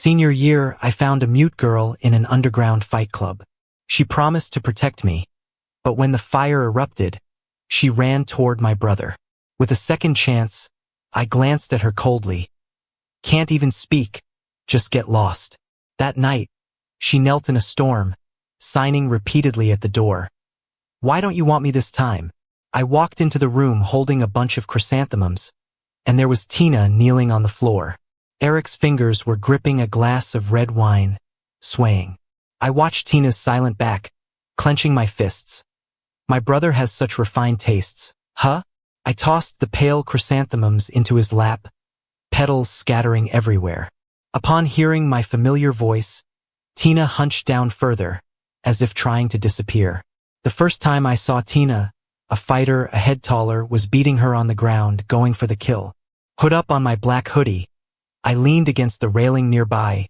Senior year, I found a mute girl in an underground fight club. She promised to protect me, but when the fire erupted, she ran toward my brother. With a second chance, I glanced at her coldly. Can't even speak, just get lost. That night, she knelt in a storm, signing repeatedly at the door. Why don't you want me this time? I walked into the room holding a bunch of chrysanthemums, and there was Tina kneeling on the floor. Eric's fingers were gripping a glass of red wine, swaying. I watched Tina's silent back, clenching my fists. My brother has such refined tastes, huh? I tossed the pale chrysanthemums into his lap, petals scattering everywhere. Upon hearing my familiar voice, Tina hunched down further, as if trying to disappear. The first time I saw Tina, a fighter a head taller was beating her on the ground, going for the kill. Hood up on my black hoodie, I leaned against the railing nearby,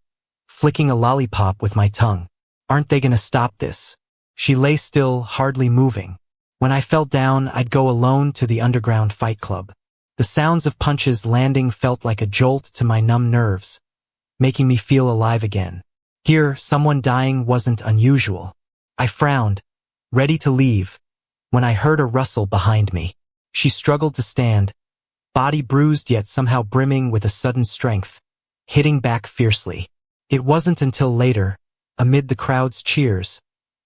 flicking a lollipop with my tongue. Aren't they gonna stop this? She lay still, hardly moving. When I fell down, I'd go alone to the underground fight club. The sounds of punches landing felt like a jolt to my numb nerves, making me feel alive again. Here, someone dying wasn't unusual. I frowned, ready to leave, when I heard a rustle behind me. She struggled to stand, body bruised yet somehow brimming with a sudden strength, hitting back fiercely. It wasn't until later, amid the crowd's cheers,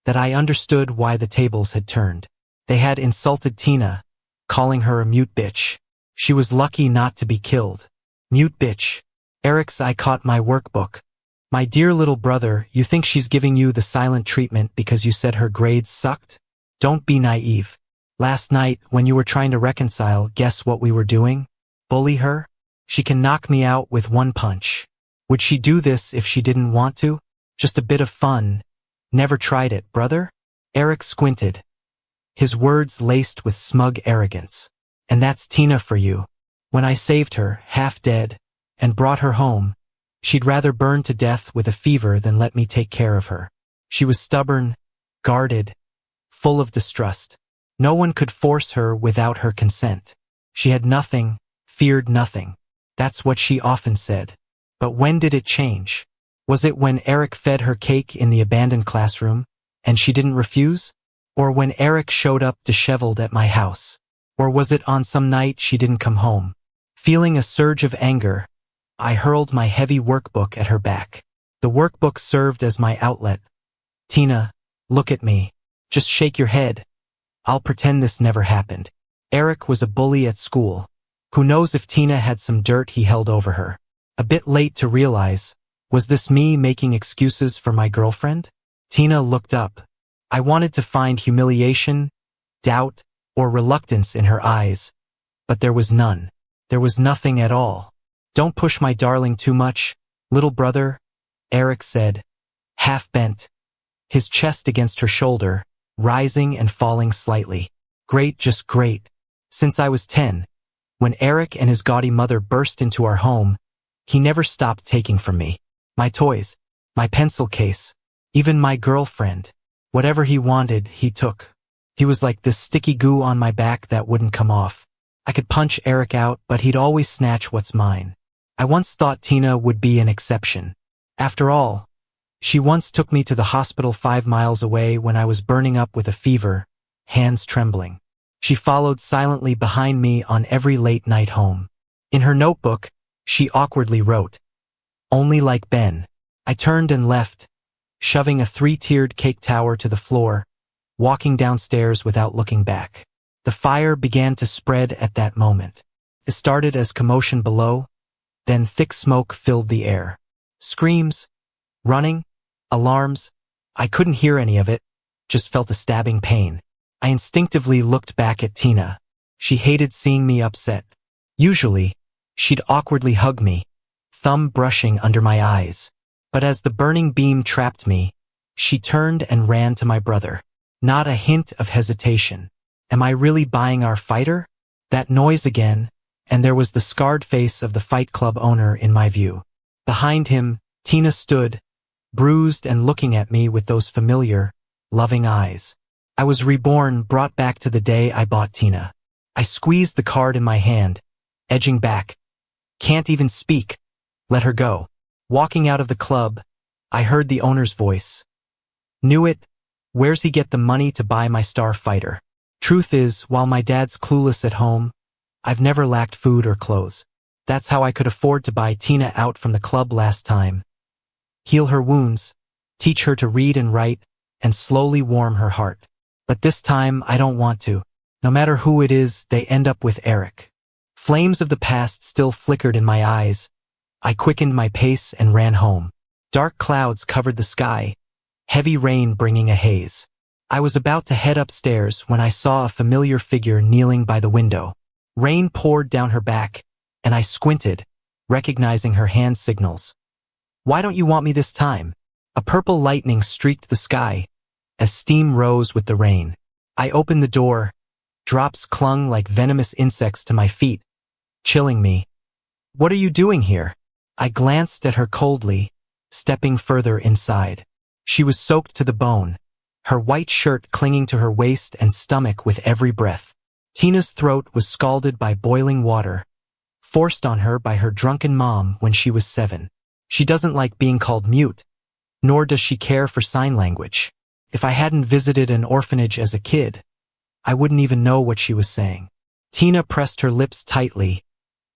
that I understood why the tables had turned. They had insulted Tina, calling her a mute bitch. She was lucky not to be killed. Mute bitch. Eric's I caught my workbook. My dear little brother, you think she's giving you the silent treatment because you said her grades sucked? Don't be naive. Last night, when you were trying to reconcile, guess what we were doing? Bully her? She can knock me out with one punch. Would she do this if she didn't want to? Just a bit of fun. Never tried it, brother? Eric squinted, his words laced with smug arrogance. And that's Tina for you. When I saved her, half dead, and brought her home, she'd rather burn to death with a fever than let me take care of her. She was stubborn, guarded, full of distrust. No one could force her without her consent. She had nothing, feared nothing. That's what she often said. But when did it change? Was it when Eric fed her cake in the abandoned classroom, and she didn't refuse? Or when Eric showed up disheveled at my house? Or was it on some night she didn't come home? Feeling a surge of anger, I hurled my heavy workbook at her back. The workbook served as my outlet. Tina, look at me. Just shake your head. I'll pretend this never happened. Eric was a bully at school. Who knows if Tina had some dirt he held over her? A bit late to realize, was this me making excuses for my girlfriend? Tina looked up. I wanted to find humiliation, doubt, or reluctance in her eyes, but there was none. There was nothing at all. Don't push my darling too much, little brother, Eric said, half bent, his chest against her shoulder, rising and falling slightly. Great, just great. Since I was 10, when Eric and his gaudy mother burst into our home, he never stopped taking from me. My toys, my pencil case, even my girlfriend. Whatever he wanted, he took. He was like this sticky goo on my back that wouldn't come off. I could punch Eric out, but he'd always snatch what's mine. I once thought Tina would be an exception. After all, she once took me to the hospital 5 miles away when I was burning up with a fever, hands trembling. She followed silently behind me on every late night home. In her notebook, she awkwardly wrote, "Only like Ben." I turned and left, shoving a 3-tiered cake tower to the floor, walking downstairs without looking back. The fire began to spread at that moment. It started as commotion below, then thick smoke filled the air. Screams, running, alarms. I couldn't hear any of it, just felt a stabbing pain. I instinctively looked back at Tina. She hated seeing me upset. Usually, she'd awkwardly hug me, thumb brushing under my eyes. But as the burning beam trapped me, she turned and ran to my brother. Not a hint of hesitation. Am I really buying our fighter? That noise again, and there was the scarred face of the fight club owner in my view. Behind him, Tina stood, bruised and looking at me with those familiar, loving eyes. I was reborn, brought back to the day I bought Tina. I squeezed the card in my hand, edging back. Can't even speak. Let her go. Walking out of the club, I heard the owner's voice. Knew it. Where's he get the money to buy my star fighter? Truth is, while my dad's clueless at home, I've never lacked food or clothes. That's how I could afford to buy Tina out from the club last time. Heal her wounds, teach her to read and write, and slowly warm her heart. But this time, I don't want to. No matter who it is, they end up with Eric. Flames of the past still flickered in my eyes. I quickened my pace and ran home. Dark clouds covered the sky, heavy rain bringing a haze. I was about to head upstairs when I saw a familiar figure kneeling by the window. Rain poured down her back, and I squinted, recognizing her hand signals. Why don't you want me this time? A purple lightning streaked the sky, as steam rose with the rain. I opened the door. Drops clung like venomous insects to my feet, chilling me. What are you doing here? I glanced at her coldly, stepping further inside. She was soaked to the bone, her white shirt clinging to her waist and stomach with every breath. Tina's throat was scalded by boiling water, forced on her by her drunken mom when she was 7. She doesn't like being called mute, nor does she care for sign language. If I hadn't visited an orphanage as a kid, I wouldn't even know what she was saying. Tina pressed her lips tightly,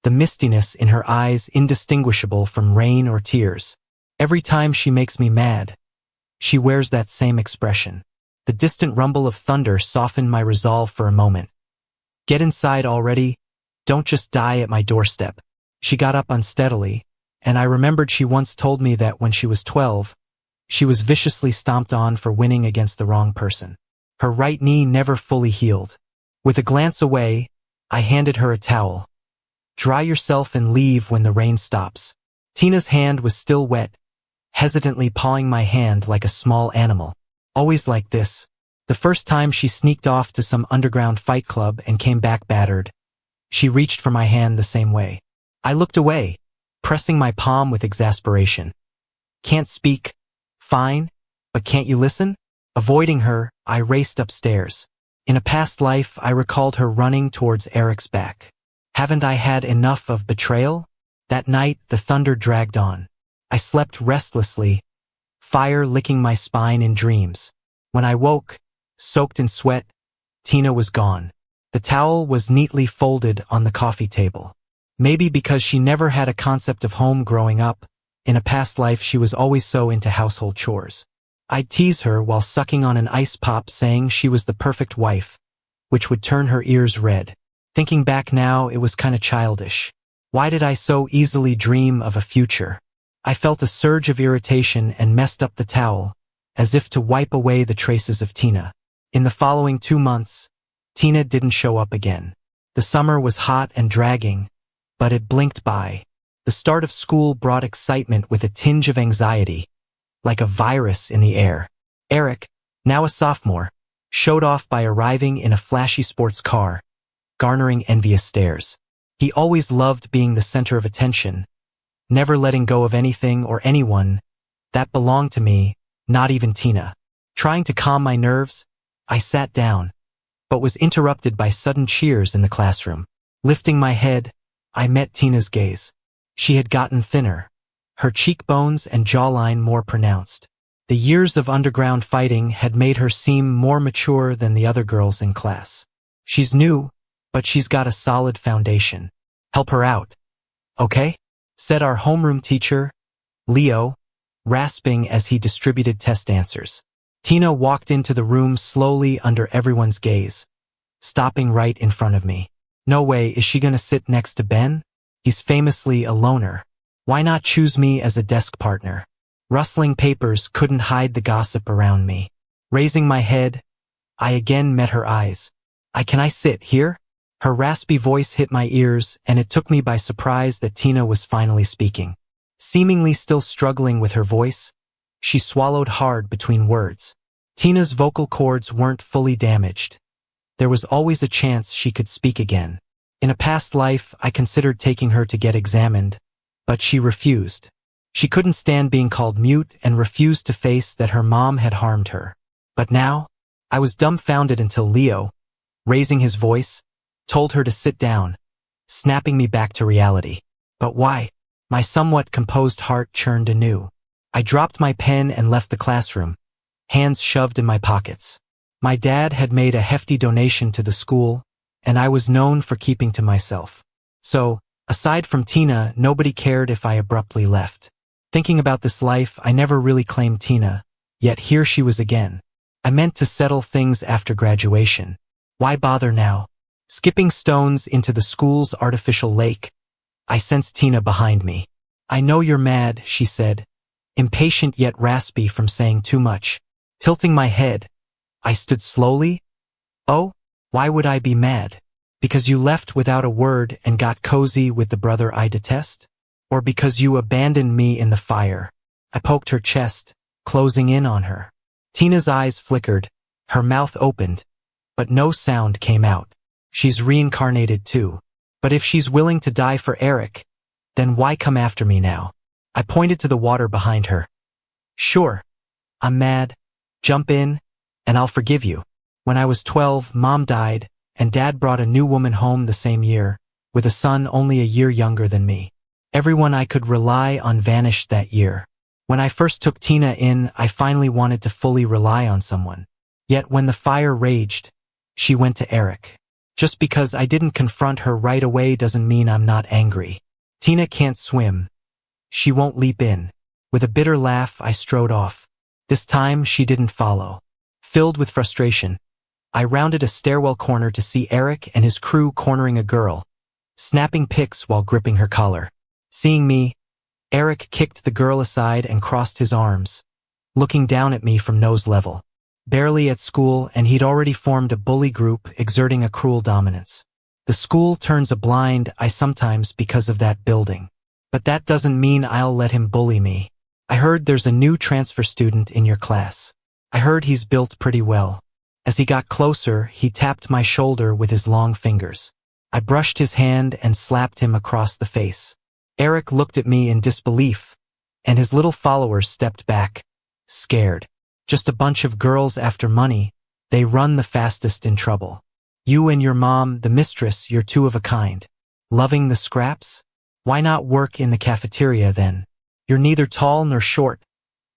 the mistiness in her eyes indistinguishable from rain or tears. Every time she makes me mad, she wears that same expression. The distant rumble of thunder softened my resolve for a moment. Get inside already. Don't just die at my doorstep. She got up unsteadily, and I remembered she once told me that when she was 12, she was viciously stomped on for winning against the wrong person. Her right knee never fully healed. With a glance away, I handed her a towel. Dry yourself and leave when the rain stops. Tina's hand was still wet, hesitantly pawing my hand like a small animal. Always like this. The first time she sneaked off to some underground fight club and came back battered, she reached for my hand the same way. I looked away, pressing my palm with exasperation. Can't speak. Fine, but can't you listen? Avoiding her, I raced upstairs. In a past life, I recalled her running towards Eric's back. Haven't I had enough of betrayal? That night, the thunder dragged on. I slept restlessly, fire licking my spine in dreams. When I woke, soaked in sweat, Tina was gone. The towel was neatly folded on the coffee table. Maybe because she never had a concept of home growing up, in a past life she was always so into household chores. I'd tease her while sucking on an ice pop saying she was the perfect wife, which would turn her ears red. Thinking back now, it was kinda childish. Why did I so easily dream of a future? I felt a surge of irritation and messed up the towel, as if to wipe away the traces of Tina. In the following 2 months, Tina didn't show up again. The summer was hot and dragging, but it blinked by. The start of school brought excitement with a tinge of anxiety, like a virus in the air. Eric, now a sophomore, showed off by arriving in a flashy sports car, garnering envious stares. He always loved being the center of attention, never letting go of anything or anyone that belonged to me, not even Tina. Trying to calm my nerves, I sat down, but was interrupted by sudden cheers in the classroom. Lifting my head, I met Tina's gaze. She had gotten thinner, her cheekbones and jawline more pronounced. The years of underground fighting had made her seem more mature than the other girls in class. She's new, but she's got a solid foundation. Help her out, okay? Said our homeroom teacher, Leo, rasping as he distributed test answers. Tina walked into the room slowly under everyone's gaze, stopping right in front of me. No way is she gonna sit next to Ben? He's famously a loner. Why not choose me as a desk partner? Rustling papers couldn't hide the gossip around me. Raising my head, I again met her eyes. Can I sit here? Her raspy voice hit my ears, and it took me by surprise that Tina was finally speaking. Seemingly still struggling with her voice, she swallowed hard between words. Tina's vocal cords weren't fully damaged. There was always a chance she could speak again. In a past life, I considered taking her to get examined, but she refused. She couldn't stand being called mute and refused to face that her mom had harmed her. But now, I was dumbfounded until Leo, raising his voice, told her to sit down, snapping me back to reality. But why? My somewhat composed heart churned anew. I dropped my pen and left the classroom, hands shoved in my pockets. My dad had made a hefty donation to the school, and I was known for keeping to myself. So, aside from Tina, nobody cared if I abruptly left. Thinking about this life, I never really claimed Tina, yet here she was again. I meant to settle things after graduation. Why bother now? Skipping stones into the school's artificial lake, I sensed Tina behind me. I know you're mad, she said, impatient yet raspy from saying too much. Tilting my head, I stood slowly. Oh, why would I be mad? Because you left without a word and got cozy with the brother I detest? Or because you abandoned me in the fire? I poked her chest, closing in on her. Tina's eyes flickered, her mouth opened, but no sound came out. She's reincarnated too. But if she's willing to die for Eric, then why come after me now? I pointed to the water behind her. Sure, I'm mad. Jump in, and I'll forgive you. When I was 12, Mom died, and Dad brought a new woman home the same year, with a son only a year younger than me. Everyone I could rely on vanished that year. When I first took Tina in, I finally wanted to fully rely on someone. Yet when the fire raged, she went to Eric. Just because I didn't confront her right away doesn't mean I'm not angry. Tina can't swim. She won't leap in. With a bitter laugh, I strode off. This time, she didn't follow. Filled with frustration, I rounded a stairwell corner to see Eric and his crew cornering a girl, snapping pics while gripping her collar. Seeing me, Eric kicked the girl aside and crossed his arms, looking down at me from nose level. Barely at school, and he'd already formed a bully group exerting a cruel dominance. The school turns a blind eye sometimes because of that building. But that doesn't mean I'll let him bully me. I heard there's a new transfer student in your class. I heard he's built pretty well. As he got closer, he tapped my shoulder with his long fingers. I brushed his hand and slapped him across the face. Eric looked at me in disbelief, and his little followers stepped back, scared. Just a bunch of girls after money, they run the fastest in trouble. You and your mom, the mistress, you're two of a kind. Loving the scraps? Why not work in the cafeteria then? You're neither tall nor short,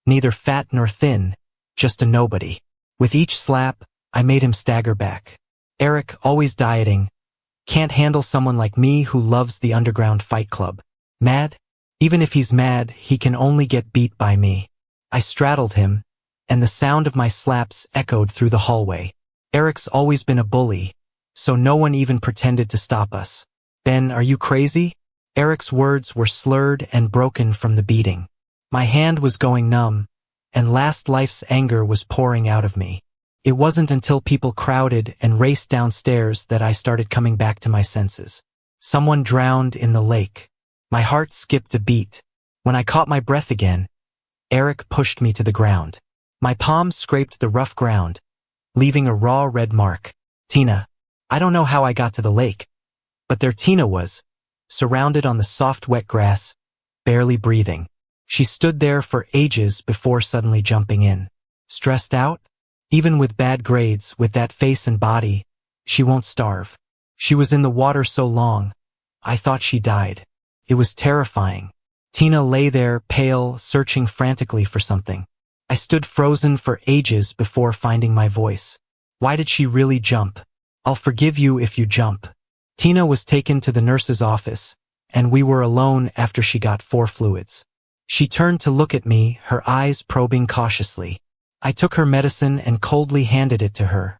neither fat nor thin, just a nobody. With each slap, I made him stagger back. Eric, always dieting, can't handle someone like me who loves the underground fight club. Mad? Even if he's mad, he can only get beat by me. I straddled him, and the sound of my slaps echoed through the hallway. Eric's always been a bully, so no one even pretended to stop us. Ben, are you crazy? Eric's words were slurred and broken from the beating. My hand was going numb, and last life's anger was pouring out of me. It wasn't until people crowded and raced downstairs that I started coming back to my senses. Someone drowned in the lake. My heart skipped a beat. When I caught my breath again, Eric pushed me to the ground. My palms scraped the rough ground, leaving a raw red mark. Tina. I don't know how I got to the lake, but there Tina was, surrounded on the soft wet grass, barely breathing. She stood there for ages before suddenly jumping in. Stressed out? Even with bad grades, with that face and body, she won't starve. She was in the water so long, I thought she died. It was terrifying. Tina lay there, pale, searching frantically for something. I stood frozen for ages before finding my voice. Why did she really jump? I'll forgive you if you jump. Tina was taken to the nurse's office, and we were alone after she got 4 fluids. She turned to look at me, her eyes probing cautiously. I took her medicine and coldly handed it to her.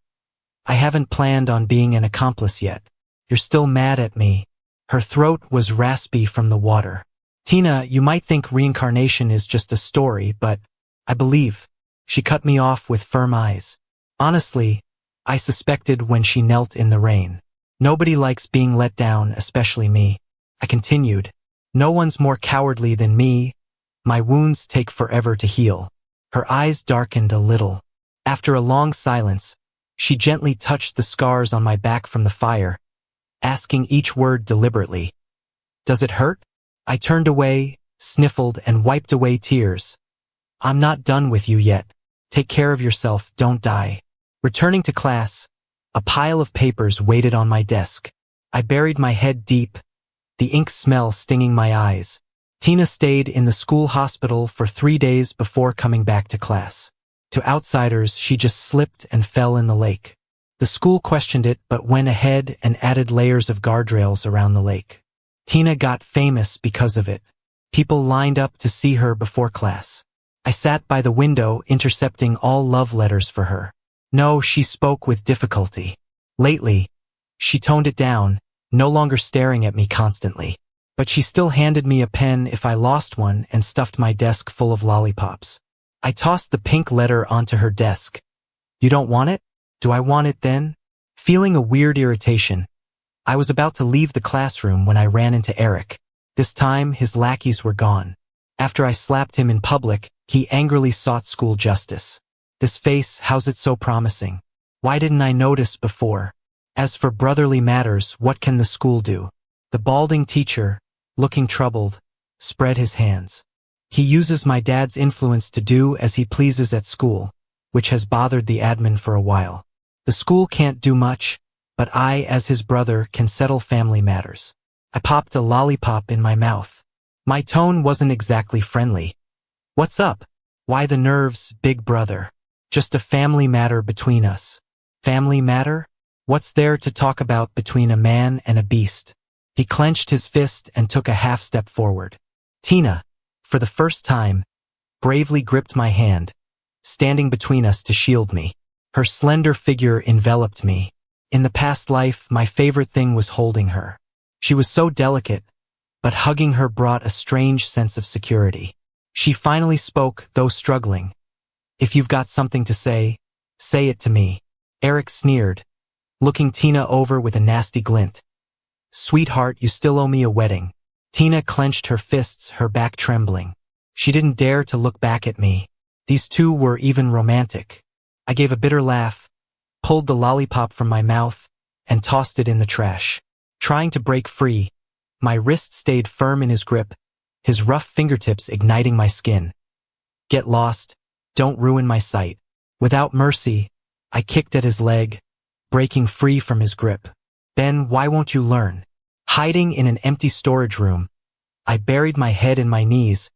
I haven't planned on being an accomplice yet. You're still mad at me. Her throat was raspy from the water. Tina, you might think reincarnation is just a story, but I believe. She cut me off with firm eyes. Honestly, I suspected when she knelt in the rain. Nobody likes being let down, especially me. I continued. No one's more cowardly than me. My wounds take forever to heal. Her eyes darkened a little. After a long silence, she gently touched the scars on my back from the fire, asking each word deliberately. Does it hurt? I turned away, sniffled, and wiped away tears. I'm not done with you yet. Take care of yourself, don't die. Returning to class, a pile of papers waited on my desk. I buried my head deep, the ink smell stinging my eyes. Tina stayed in the school hospital for 3 days before coming back to class. To outsiders, she just slipped and fell in the lake. The school questioned it but went ahead and added layers of guardrails around the lake. Tina got famous because of it. People lined up to see her before class. I sat by the window intercepting all love letters for her. No, she spoke with difficulty. Lately, she toned it down, no longer staring at me constantly. But she still handed me a pen if I lost one and stuffed my desk full of lollipops. I tossed the pink letter onto her desk. You don't want it? Do I want it then? Feeling a weird irritation, I was about to leave the classroom when I ran into Eric. This time, his lackeys were gone. After I slapped him in public, he angrily sought school justice. This face, how's it so promising? Why didn't I notice before? As for brotherly matters, what can the school do? The balding teacher, looking troubled, spread his hands. He uses my dad's influence to do as he pleases at school, which has bothered the admin for a while. The school can't do much, but I, as his brother, can settle family matters. I popped a lollipop in my mouth. My tone wasn't exactly friendly. What's up? Why the nerves, big brother? Just a family matter between us. Family matter? What's there to talk about between a man and a beast? He clenched his fist and took a half step forward. Tina, for the first time, bravely gripped my hand, standing between us to shield me. Her slender figure enveloped me. In the past life, my favorite thing was holding her. She was so delicate, but hugging her brought a strange sense of security. She finally spoke, though struggling. If you've got something to say it to me. Eric sneered, looking Tina over with a nasty glint. Sweetheart, you still owe me a wedding. Tina clenched her fists, her back trembling. She didn't dare to look back at me. These two were even romantic. I gave a bitter laugh, pulled the lollipop from my mouth, and tossed it in the trash. Trying to break free, my wrist stayed firm in his grip, his rough fingertips igniting my skin. Get lost, don't ruin my sight. Without mercy, I kicked at his leg, breaking free from his grip. Ben, why won't you learn? Hiding in an empty storage room, I buried my head in my knees,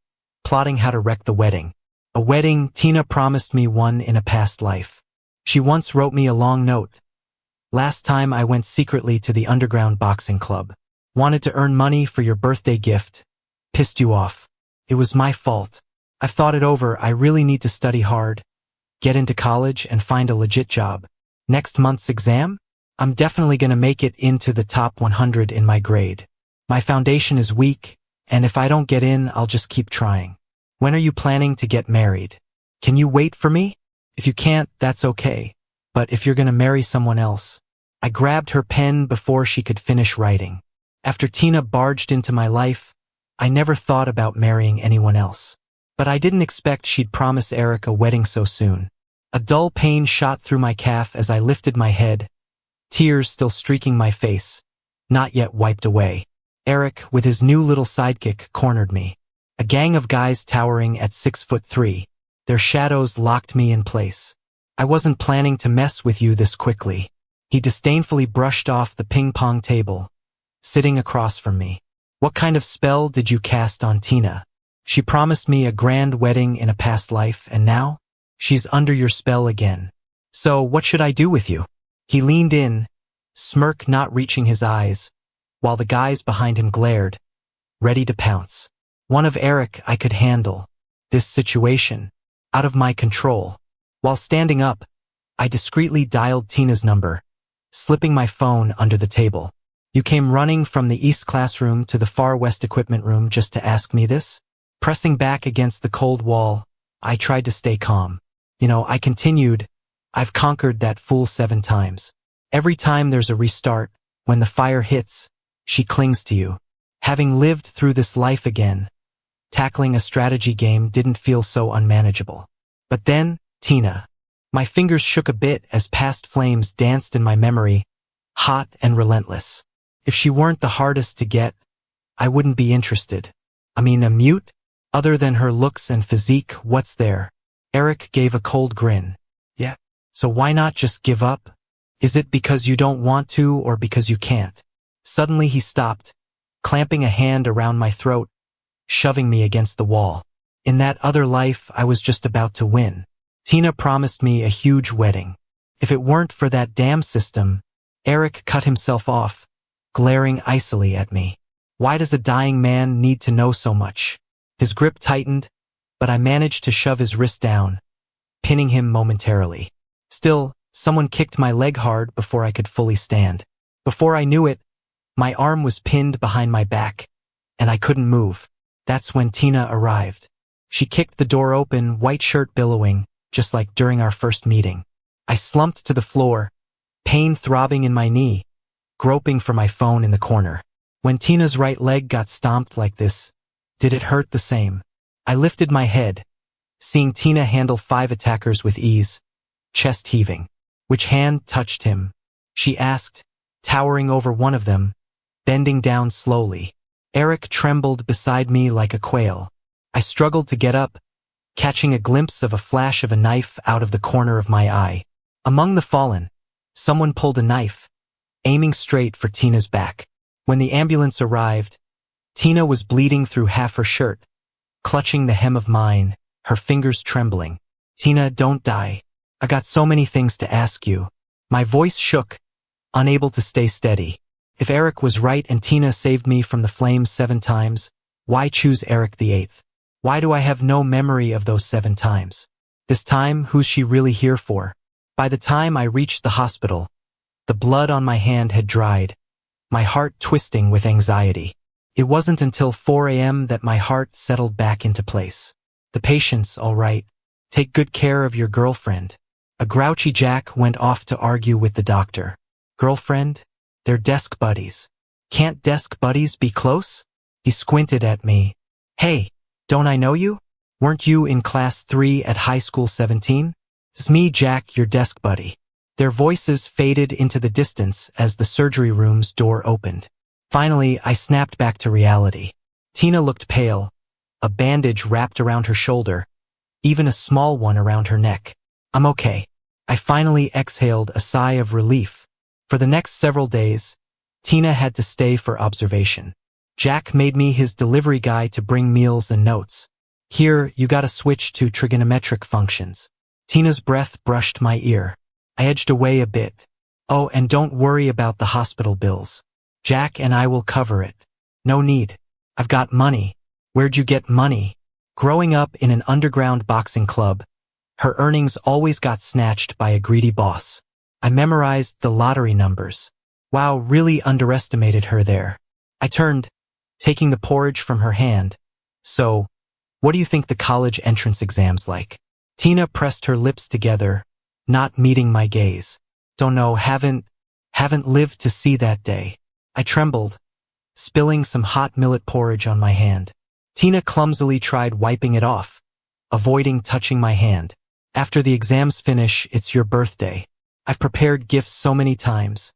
plotting how to wreck the wedding. A wedding, Tina promised me one in a past life. She once wrote me a long note. Last time I went secretly to the underground boxing club. Wanted to earn money for your birthday gift. Pissed you off. It was my fault. I've thought it over. I really need to study hard, get into college, and find a legit job. Next month's exam? I'm definitely gonna make it into the top 100 in my grade. My foundation is weak, and if I don't get in, I'll just keep trying. When are you planning to get married? Can you wait for me? If you can't, that's okay. But if you're gonna marry someone else. I grabbed her pen before she could finish writing. After Tina barged into my life, I never thought about marrying anyone else. But I didn't expect she'd promise Eric a wedding so soon. A dull pain shot through my calf as I lifted my head, tears still streaking my face, not yet wiped away. Eric, with his new little sidekick, cornered me. A gang of guys towering at 6'3", their shadows locked me in place. I wasn't planning to mess with you this quickly. He disdainfully brushed off the ping-pong table, sitting across from me. What kind of spell did you cast on Tina? She promised me a grand wedding in a past life, and now? She's under your spell again. So what should I do with you? He leaned in, smirk not reaching his eyes, while the guys behind him glared, ready to pounce. One of Eric I could handle. This situation, out of my control. While standing up, I discreetly dialed Tina's number, slipping my phone under the table. You came running from the east classroom to the far west equipment room just to ask me this? Pressing back against the cold wall, I tried to stay calm. I continued, I've conquered that fool 7 times. Every time there's a restart, when the fire hits, she clings to you. Having lived through this life again, tackling a strategy game didn't feel so unmanageable. But then, Tina. My fingers shook a bit as past flames danced in my memory, hot and relentless. If she weren't the hardest to get, I wouldn't be interested. A mute? Other than her looks and physique, what's there? Eric gave a cold grin. Yeah. So why not just give up? Is it because you don't want to or because you can't? Suddenly he stopped, clamping a hand around my throat, shoving me against the wall. In that other life, I was just about to win. Tina promised me a huge wedding. If it weren't for that damn system, Eric cut himself off, glaring icily at me. Why does a dying man need to know so much? His grip tightened, but I managed to shove his wrist down, pinning him momentarily. Still, someone kicked my leg hard before I could fully stand. Before I knew it, my arm was pinned behind my back, and I couldn't move. That's when Tina arrived. She kicked the door open, white shirt billowing, just like during our first meeting. I slumped to the floor, pain throbbing in my knee, groping for my phone in the corner. When Tina's right leg got stomped like this, did it hurt the same? I lifted my head, seeing Tina handle 5 attackers with ease, chest heaving. Which hand touched him? She asked, towering over one of them, bending down slowly. Eric trembled beside me like a quail. I struggled to get up, catching a glimpse of a flash of a knife out of the corner of my eye. Among the fallen, someone pulled a knife, aiming straight for Tina's back. When the ambulance arrived, Tina was bleeding through half her shirt, clutching the hem of mine, her fingers trembling. Tina, don't die. I got so many things to ask you. My voice shook, unable to stay steady. If Eric was right and Tina saved me from the flames 7 times, why choose Eric the 8th? Why do I have no memory of those 7 times? This time, who's she really here for? By the time I reached the hospital, the blood on my hand had dried, my heart twisting with anxiety. It wasn't until 4 a.m. that my heart settled back into place. The patient's all right. Take good care of your girlfriend. A grouchy Jack went off to argue with the doctor. Girlfriend? They're desk buddies. Can't desk buddies be close? He squinted at me. Hey, don't I know you? Weren't you in class 3 at high school 17? It's me, Jack, your desk buddy. Their voices faded into the distance as the surgery room's door opened. Finally, I snapped back to reality. Tina looked pale, a bandage wrapped around her shoulder, even a small one around her neck. I'm okay. I finally exhaled a sigh of relief. For the next several days, Tina had to stay for observation. Jack made me his delivery guy to bring meals and notes. Here, you gotta switch to trigonometric functions. Tina's breath brushed my ear. I edged away a bit. Oh, and don't worry about the hospital bills. Jack and I will cover it. No need. I've got money. Where'd you get money? Growing up in an underground boxing club, her earnings always got snatched by a greedy boss. I memorized the lottery numbers. Wow, really underestimated her there. I turned, taking the porridge from her hand. So, what do you think the college entrance exam's like? Tina pressed her lips together, not meeting my gaze. Don't know, haven't lived to see that day. I trembled, spilling some hot millet porridge on my hand. Tina clumsily tried wiping it off, avoiding touching my hand. After the exams finish, it's your birthday. I've prepared gifts so many times,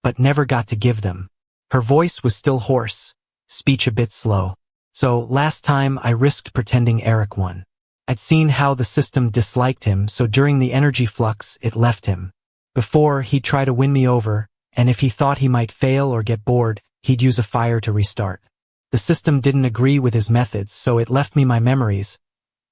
but never got to give them. Her voice was still hoarse, speech a bit slow. So last time I risked pretending Eric won. I'd seen how the system disliked him, so during the energy flux, it left him. Before, he'd try to win me over, and if he thought he might fail or get bored, he'd use a fire to restart. The system didn't agree with his methods, so it left me my memories,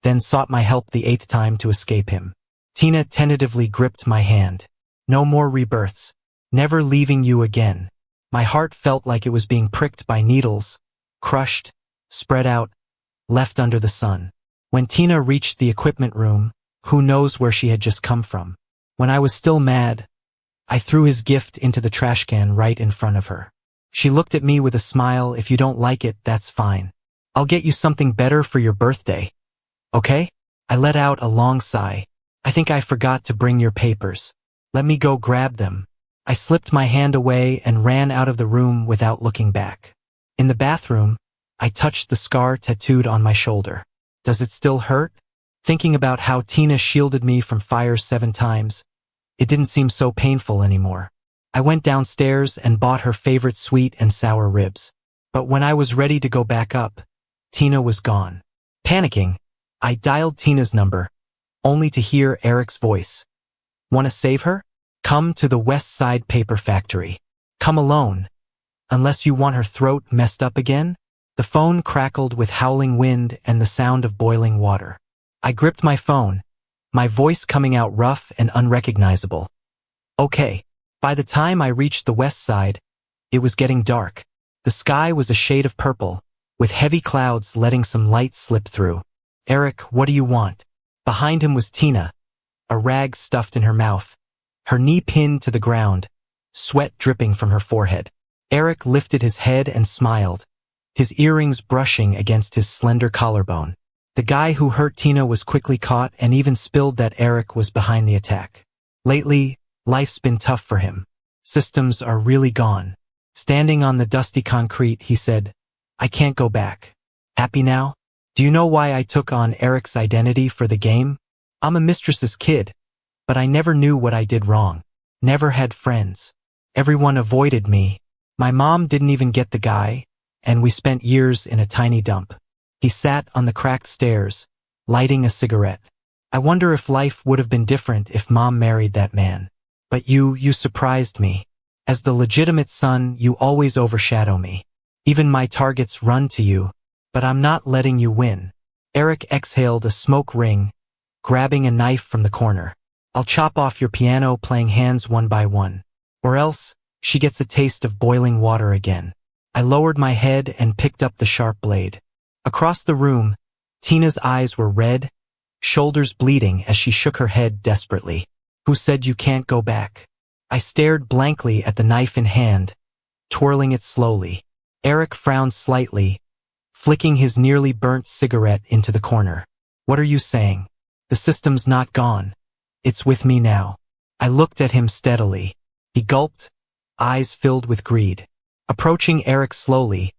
then sought my help the 8th time to escape him. Tina tentatively gripped my hand. No more rebirths. Never leaving you again. My heart felt like it was being pricked by needles, crushed, spread out, left under the sun. When Tina reached the equipment room, who knows where she had just come from? When I was still mad, I threw his gift into the trash can right in front of her. She looked at me with a smile. If you don't like it, that's fine. I'll get you something better for your birthday. Okay? I let out a long sigh. I think I forgot to bring your papers. Let me go grab them. I slipped my hand away and ran out of the room without looking back. In the bathroom, I touched the scar tattooed on my shoulder. Does it still hurt? Thinking about how Tina shielded me from fire 7 times, it didn't seem so painful anymore. I went downstairs and bought her favorite sweet and sour ribs. But when I was ready to go back up, Tina was gone. Panicking, I dialed Tina's number, only to hear Eric's voice. Want to save her? Come to the West Side Paper Factory. Come alone. Unless you want her throat messed up again? The phone crackled with howling wind and the sound of boiling water. I gripped my phone, my voice coming out rough and unrecognizable. Okay. By the time I reached the west side, it was getting dark. The sky was a shade of purple, with heavy clouds letting some light slip through. Eric, what do you want? Behind him was Tina, a rag stuffed in her mouth, her knee pinned to the ground, sweat dripping from her forehead. Eric lifted his head and smiled, his earrings brushing against his slender collarbone. The guy who hurt Tina was quickly caught and even spilled that Eric was behind the attack. Lately, life's been tough for him. Systems are really gone. Standing on the dusty concrete, he said, I can't go back. Happy now? Do you know why I took on Eric's identity for the game? I'm a mistress's kid, but I never knew what I did wrong. Never had friends. Everyone avoided me. My mom didn't even get the guy, and we spent years in a tiny dump. He sat on the cracked stairs, lighting a cigarette. I wonder if life would have been different if Mom married that man. But you surprised me. As the legitimate son, you always overshadow me. Even my targets run to you, but I'm not letting you win. Eric exhaled a smoke ring, grabbing a knife from the corner. I'll chop off your piano playing hands one by one. Or else, she gets a taste of boiling water again. I lowered my head and picked up the sharp blade. Across the room, Tina's eyes were red, shoulders bleeding as she shook her head desperately. Who said you can't go back? I stared blankly at the knife in hand, twirling it slowly. Eric frowned slightly, flicking his nearly burnt cigarette into the corner. What are you saying? The system's not gone. It's with me now. I looked at him steadily. He gulped, eyes filled with greed. Approaching Eric slowly,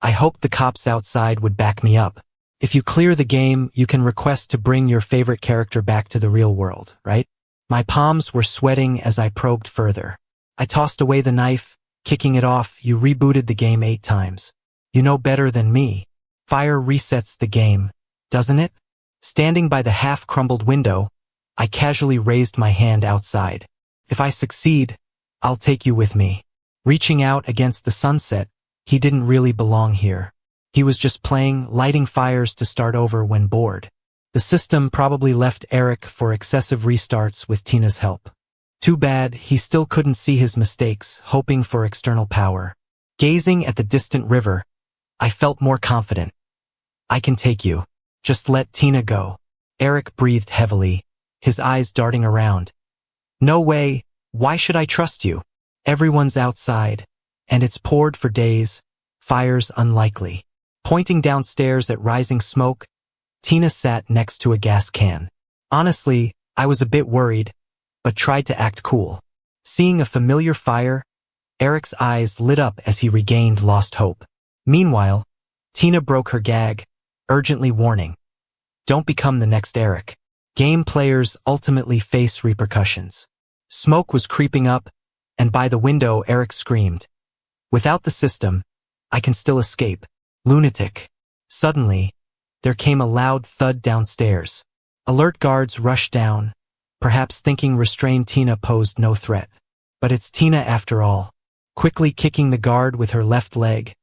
I hoped the cops outside would back me up. If you clear the game, you can request to bring your favorite character back to the real world, right? My palms were sweating as I probed further. I tossed away the knife, kicking it off. You rebooted the game 8 times. You know better than me. Fire resets the game, doesn't it? Standing by the half-crumbled window, I casually raised my hand outside. If I succeed, I'll take you with me. Reaching out against the sunset, he didn't really belong here. He was just playing, lighting fires to start over when bored. The system probably left Eric for excessive restarts with Tina's help. Too bad he still couldn't see his mistakes, hoping for external power. Gazing at the distant river, I felt more confident. I can take you. Just let Tina go. Eric breathed heavily, his eyes darting around. No way, why should I trust you? Everyone's outside, and it's poured for days, fires unlikely. Pointing downstairs at rising smoke, Tina sat next to a gas can. Honestly, I was a bit worried, but tried to act cool. Seeing a familiar fire, Eric's eyes lit up as he regained lost hope. Meanwhile, Tina broke her gag, urgently warning, don't become the next Eric. Game players ultimately face repercussions. Smoke was creeping up, and by the window Eric screamed. Without the system, I can still escape. Lunatic. Suddenly, there came a loud thud downstairs. Alert guards rushed down, perhaps thinking restrained Tina posed no threat. But it's Tina after all. Quickly kicking the guard with her left leg,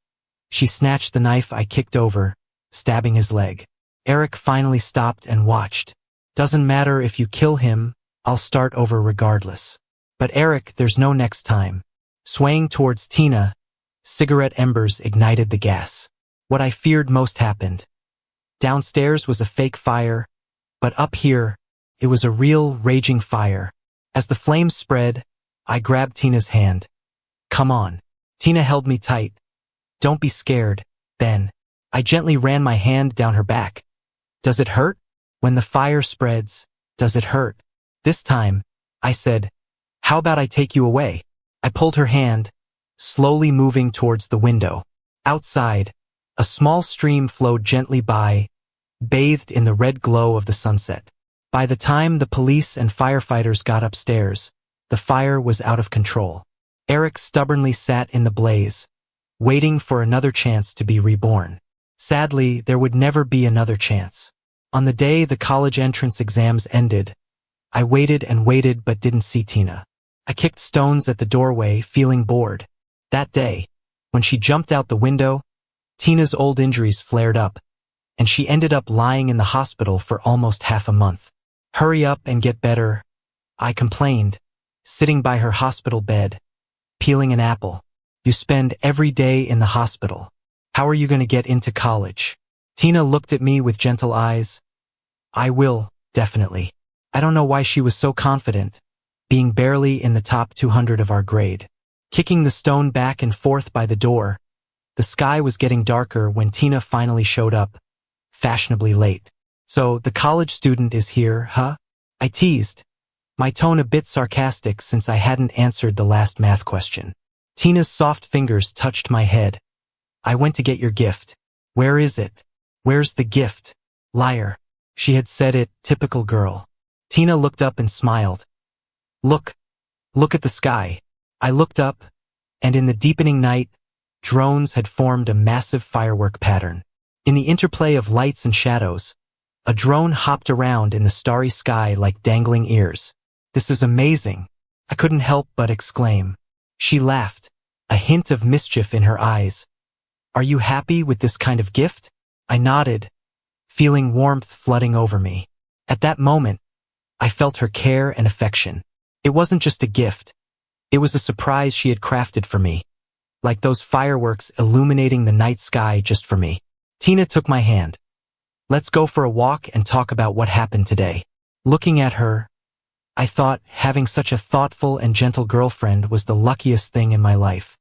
she snatched the knife I kicked over, stabbing his leg. Eric finally stopped and watched. Doesn't matter if you kill him, I'll start over regardless. But Eric, there's no next time. Swaying towards Tina, cigarette embers ignited the gas. What I feared most happened. Downstairs was a fake fire, but up here, it was a real, raging fire. As the flames spread, I grabbed Tina's hand. Come on. Tina held me tight. Don't be scared, Ben. I gently ran my hand down her back. Does it hurt? When the fire spreads, does it hurt? This time, I said, how about I take you away? I pulled her hand, slowly moving towards the window. Outside, a small stream flowed gently by, bathed in the red glow of the sunset. By the time the police and firefighters got upstairs, the fire was out of control. Eric stubbornly sat in the blaze, waiting for another chance to be reborn. Sadly, there would never be another chance. On the day the college entrance exams ended, I waited and waited but didn't see Tina. I kicked stones at the doorway, feeling bored. That day, when she jumped out the window, Tina's old injuries flared up, and she ended up lying in the hospital for almost half a month. Hurry up and get better, I complained, sitting by her hospital bed, peeling an apple. You spend every day in the hospital. How are you going to get into college? Tina looked at me with gentle eyes. I will, definitely. I don't know why she was so confident, being barely in the top 200 of our grade. Kicking the stone back and forth by the door, the sky was getting darker when Tina finally showed up, fashionably late. So, the college student is here, huh? I teased, my tone a bit sarcastic since I hadn't answered the last math question. Tina's soft fingers touched my head. I went to get your gift. Where is it? Where's the gift? Liar. She had said it, typical girl. Tina looked up and smiled. Look at the sky. I looked up, and in the deepening night, drones had formed a massive firework pattern. In the interplay of lights and shadows, a drone hopped around in the starry sky like dangling ears. This is amazing, I couldn't help but exclaim. She laughed, a hint of mischief in her eyes. Are you happy with this kind of gift? I nodded, feeling warmth flooding over me. At that moment, I felt her care and affection. It wasn't just a gift. It was a surprise she had crafted for me, like those fireworks illuminating the night sky just for me. Tina took my hand. Let's go for a walk and talk about what happened today. Looking at her, I thought having such a thoughtful and gentle girlfriend was the luckiest thing in my life.